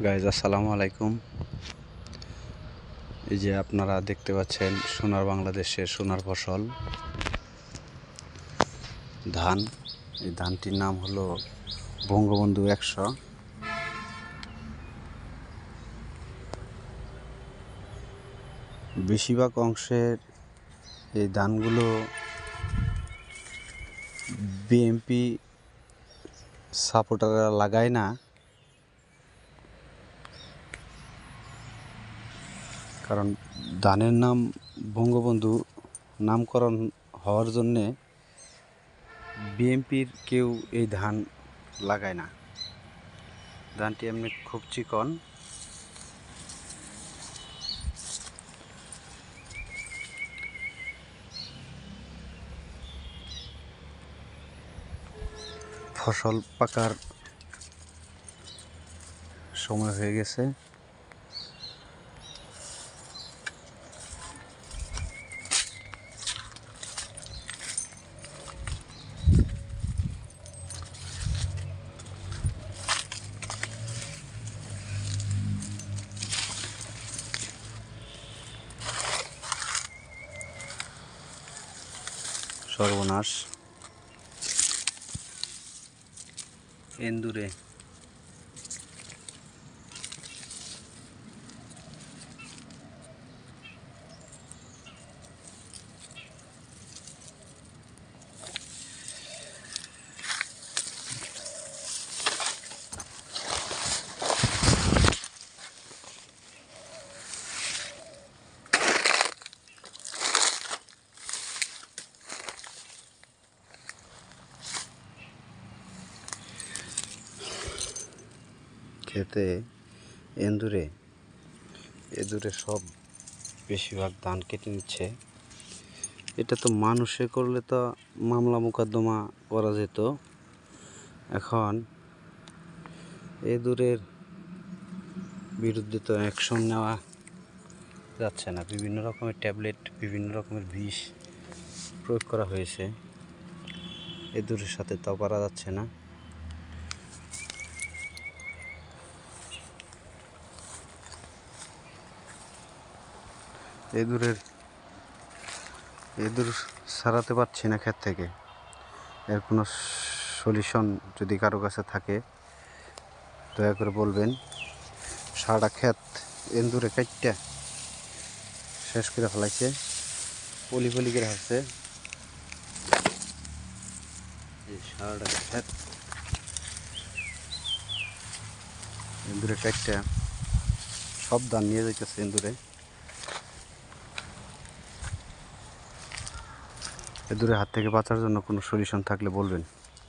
Guys আসসালামু আলাইকুম। এই যে আপনারা দেখতে পাচ্ছেন সোনার বাংলাদেশের সোনার ফসল ধান। এই ধানটির নাম হলো বঙ্গবন্ধু 100। বেশিরভাগ অংশের এই ধানগুলো বিএনপি সাপোর্টাররা লাগায় না, কারণ ধানের নাম বঙ্গবন্ধু নামকরণ হওয়ার জন্যে বিএনপির কেউ এই ধান লাগায় না। ধানটি এমনি খুব চিকন। ফসল পাকার সময় হয়ে গেছে। সর্বনাশ এন্দুরে। খেতে এন্দুরে সব বেশিরভাগ ধান কেটে নিচ্ছে। এটা তো মানুষে করলে তো মামলা মোকদ্দমা করা যেত। এখন এঁদুরের বিরুদ্ধে তো অ্যাকশন নেওয়া যাচ্ছে না। বিভিন্ন রকমের ট্যাবলেট, বিভিন্ন রকমের বিষ প্রয়োগ করা হয়েছে। এঁদুরের সাথে তাও পারা যাচ্ছে না। এঁদুর সারাতে পারছি না ক্ষেত থেকে। এর কোনো সলিউশন যদি কারো কাছে থাকে দয়া করে বলবেন। সারাটা ক্ষেত এন্দুরে কাটটা শেষ করে ফেলাইছে, পলি করে হাসছে। এই সারাটা ক্ষেত এন্দুরে কাটটা সব ধান নিয়ে যাইতেছে এন্দুরে। এঁদুরের হাত থেকে বাঁচার জন্য কোনো সলিউশন থাকলে বলবেন।